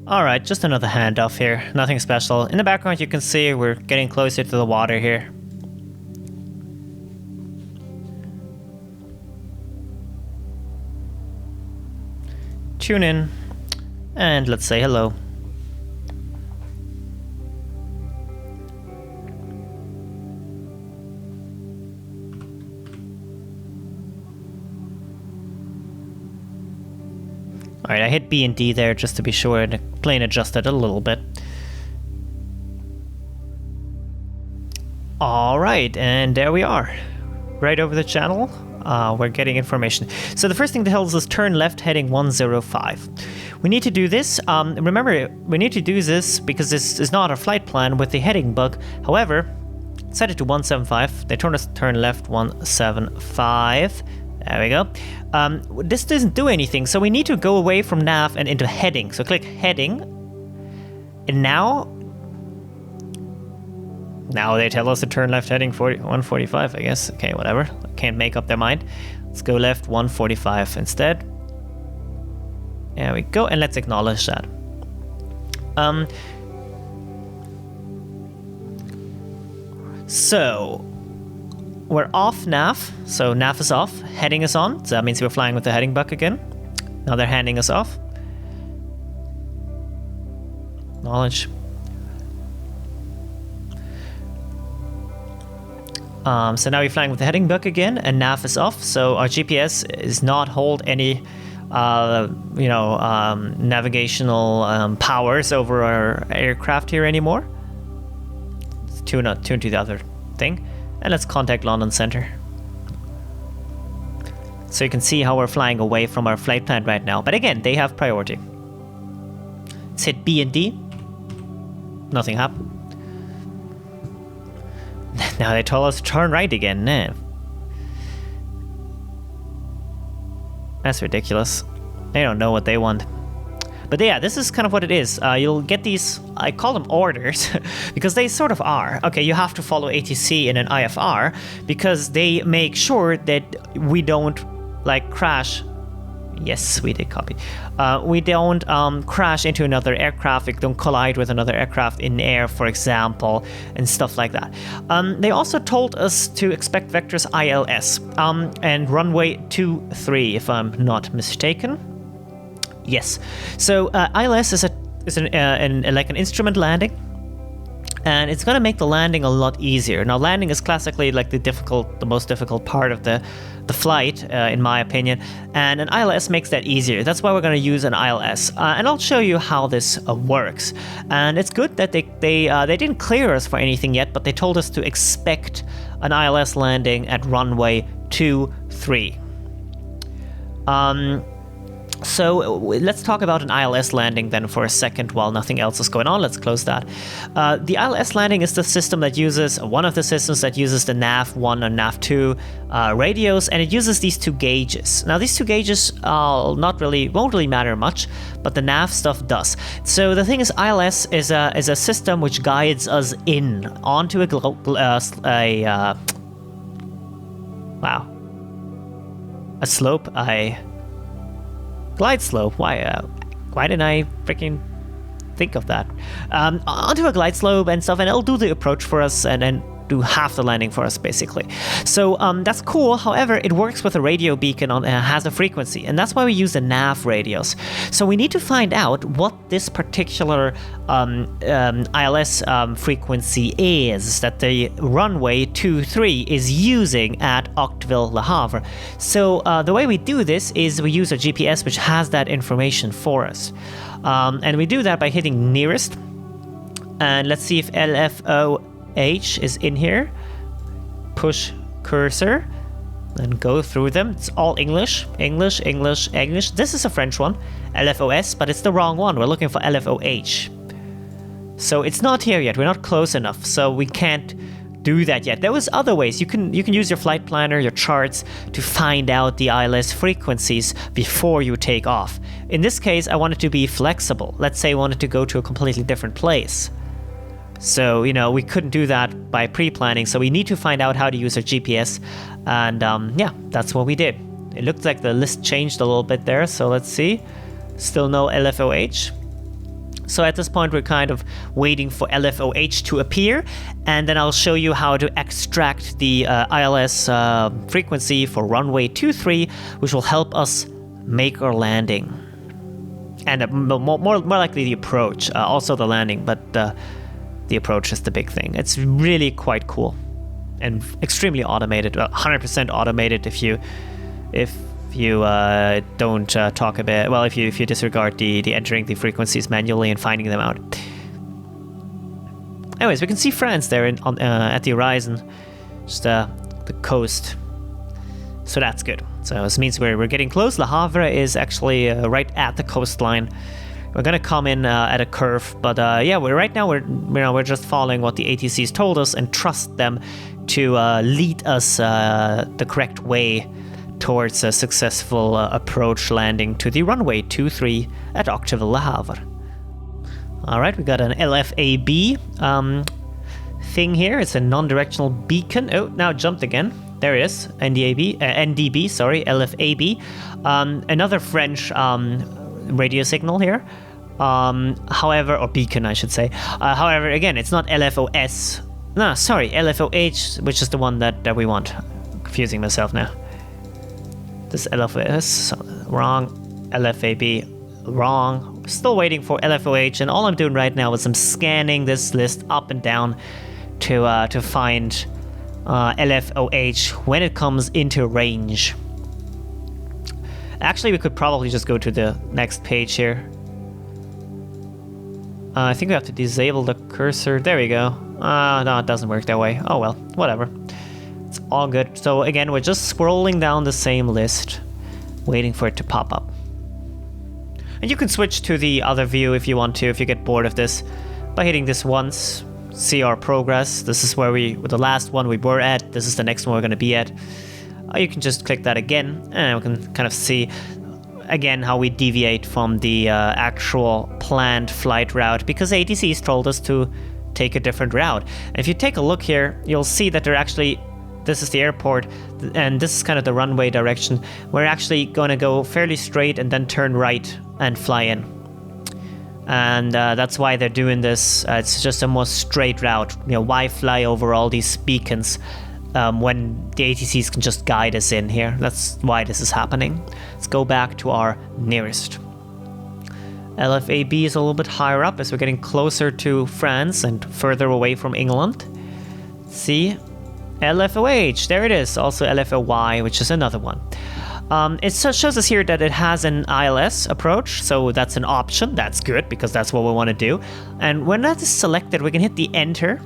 Alright, just another handoff here. Nothing special. In the background you can see we're getting closer to the water here. Tune in and let's say hello. Alright, I hit B and D there just to be sure and the plane adjusted a little bit. Alright, and there we are. Right over the channel, we're getting information. So the first thing that tells us turn left heading 105. We need to do this. Remember, we need to do this because this is not our flight plan with the heading bug. However, set it to 175. They told us to turn left 175. There we go. This doesn't do anything, so we need to go away from nav and into heading. So click heading, and now they tell us to turn left heading 145, I guess. Okay, whatever. I can't make up their mind. Let's go left 145 instead. There we go, and let's acknowledge that. So we're off nav, so nav is off, heading is on, so that means we're flying with the heading buck again. Now they're handing us off. Acknowledge. So now we're flying with the heading buck again, and nav is off, so our GPS is not hold any navigational powers over our aircraft here anymore. Let's tune to the other thing. And let's contact London Center. So you can see how we're flying away from our flight plan right now. But again, they have priority. Let's hit B and D. Nothing happened. Now they told us to turn right again. Nah. That's ridiculous. They don't know what they want. But yeah, this is kind of what it is. You'll get these, I call them orders, because they sort of are. Okay, you have to follow ATC in an IFR, because they make sure that we don't, like, crash. Yes, we did copy. We don't crash into another aircraft, we don't collide with another aircraft in air, for example, and stuff like that. They also told us to expect vectors ILS and runway 23, if I'm not mistaken. Yes, so ILS is like an instrument landing, and it's going to make the landing a lot easier. Now, landing is classically like the most difficult part of the flight, in my opinion, and an ILS makes that easier. That's why we're going to use an ILS, and I'll show you how this works. And it's good that they didn't clear us for anything yet, but they told us to expect an ILS landing at runway 23. So let's talk about an ILS landing then for a second while nothing else is going on. Let's close that. The ILS landing is the system that uses, one of the systems that uses the NAV1 and NAV2 radios, and it uses these two gauges. Now these two gauges won't really matter much, but the NAV stuff does. So the thing is, ILS is a system which guides us in onto a slope. Glide slope. Why didn't I freaking think of that? Onto a glide slope and stuff, and it'll do the approach for us and then do half the landing for us, basically. So that's cool. However, it works with a radio beacon has a frequency, and that's why we use the nav radios. So we need to find out what this particular ILS frequency is that the runway 23 is using at Octeville-Le Havre. So the way we do this is we use a GPS which has that information for us. And we do that by hitting nearest. And let's see if LFOH is in here. Push cursor, then go through them. It's all English, English, English, English. This is a French one, LFOS, but it's the wrong one. We're looking for LFOH. So it's not here yet. We're not close enough, so we can't do that yet. There was other ways. You can use your flight planner, your charts to find out the ILS frequencies before you take off. In this case, I wanted to be flexible. Let's say I wanted to go to a completely different place. So, we couldn't do that by pre-planning, so we need to find out how to use our GPS, and yeah, that's what we did. It looked like the list changed a little bit there, so let's see. Still no LFOH. So at this point, we're kind of waiting for LFOH to appear, and then I'll show you how to extract the ILS frequency for runway 23, which will help us make our landing. And more likely the approach, also the landing, but the approach is the big thing. It's really quite cool and extremely automated, 100% automated if you don't talk about, well, if you disregard the entering the frequencies manually and finding them out. Anyways, we can see France there at the horizon, just the coast. So that's good. So this means we're getting close. Le Havre is actually right at the coastline. We're gonna come in at a curve, but yeah, we're just following what the ATCs told us and trust them to lead us the correct way towards a successful approach landing to the runway 23 at Octeville-Le Havre. Alright, we got an LFAB thing here. It's a non-directional beacon. Oh, now it jumped again. There it is. NDB, sorry, LFAB. Another French radio signal here. However, or beacon, I should say. However, again, it's not LFOS. No, sorry, LFOH, which is the one that we want. I'm confusing myself now. This LFOS, wrong. LFAB, wrong. Still waiting for LFOH, and all I'm doing right now is I'm scanning this list up and down to find LFOH when it comes into range. Actually, we could probably just go to the next page here. I think we have to disable the cursor. There we go. No, it doesn't work that way. Oh well, whatever. It's all good. So again, we're just scrolling down the same list, waiting for it to pop up. And you can switch to the other view if you want to, if you get bored of this, by hitting this once. See our progress. This is where the last one we were at. This is the next one we're going to be at. You can just click that again, and we can kind of see again how we deviate from the actual planned flight route, because ATCs told us to take a different route. And if you take a look here, you'll see that this is the airport, and this is kind of the runway direction. We're actually going to go fairly straight and then turn right and fly in. And that's why they're doing this. It's just a more straight route. Why fly over all these beacons when the ATCs can just guide us in here? That's why this is happening. Let's go back to our nearest. LFAB is a little bit higher up as we're getting closer to France and further away from England. See? LFOH, there it is. Also LFOY, which is another one. It shows us here that it has an ILS approach, so that's an option. That's good, because that's what we want to do. And when that is selected, we can hit the enter.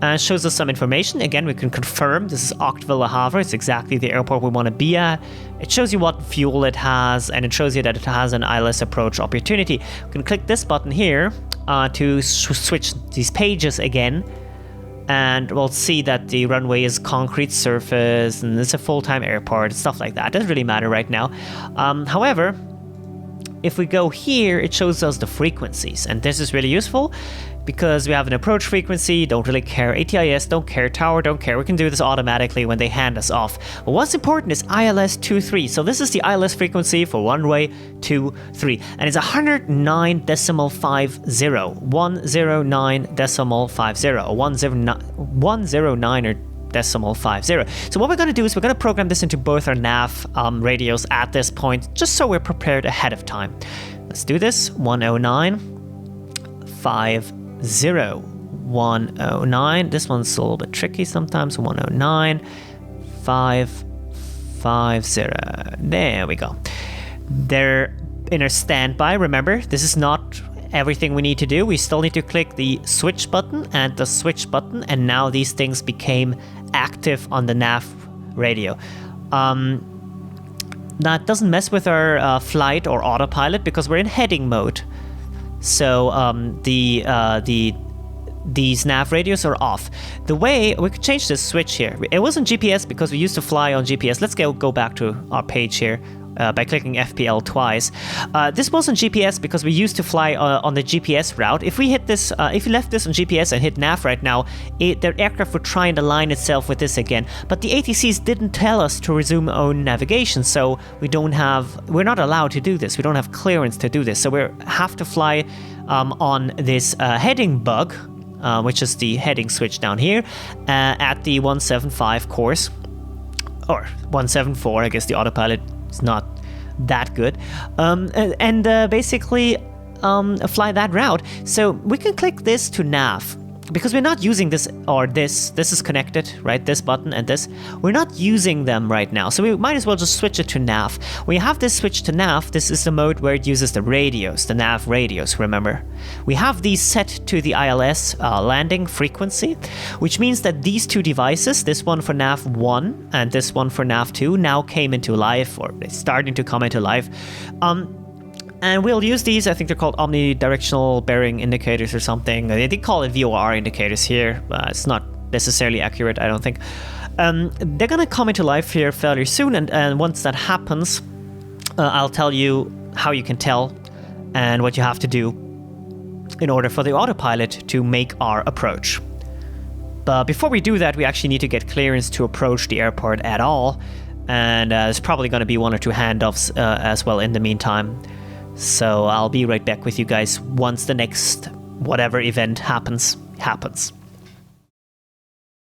It shows us some information. Again, we can confirm this is Octeville-Le Havre. It's exactly the airport we want to be at. It shows you what fuel it has, and it shows you that it has an ILS approach opportunity. You can click this button here to switch these pages again. And we'll see that the runway is concrete surface, and it's a full-time airport, stuff like that. It doesn't really matter right now. However, if we go here, it shows us the frequencies, and this is really useful because we have an approach frequency, don't really care, ATIS, don't care, tower, don't care. We can do this automatically when they hand us off. But what's important is ILS 23. So this is the ILS frequency for runway 23, and it's 109.50, 109.50, 109.50. So what we're going to do is we're going to program this into both our nav radios at this point, just so we're prepared ahead of time. Let's do this. 109.50. 109. This one's a little bit tricky sometimes. 109.550. There we go. They're in our standby. Remember, this is not everything we need to do. We still need to click the switch button and the switch button, and now these things became active on the nav radio. That doesn't mess with our flight or autopilot because we're in heading mode. So these nav radios are off. The way we could change this switch here. It wasn't GPS because we used to fly on GPS. Let's go back to our page here by clicking FPL twice. This wasn't GPS because we used to fly on the GPS route. If we hit this, if we left this on GPS and hit nav right now, the aircraft would try and align itself with this again. But the ATCs didn't tell us to resume own navigation, so we're not allowed to do this. We don't have clearance to do this, so we have to fly on this heading bug, which is the heading switch down here, at the 175 course, or 174. I guess the autopilot is not that good, and basically fly that route. So we can click this to nav, because we're not using this, or this is connected, right? This button and this, we're not using them right now, so we might as well just switch it to nav. When you have this switch to nav, this is the mode where it uses the radios, the nav radios, remember. We have these set to the ILS landing frequency, which means that these two devices, this one for nav 1 and this one for nav 2, now came into life, or it's starting to come into life. And we'll use these. I think they're called omnidirectional bearing indicators or something. They call it VOR indicators here. It's not necessarily accurate, I don't think. They're going to come into life here fairly soon, and once that happens, I'll tell you how you can tell and what you have to do in order for the autopilot to make our approach. But before we do that, we actually need to get clearance to approach the airport at all, and there's probably going to be 1 or 2 handoffs as well in the meantime. So I'll be right back with you guys once the next whatever event happens.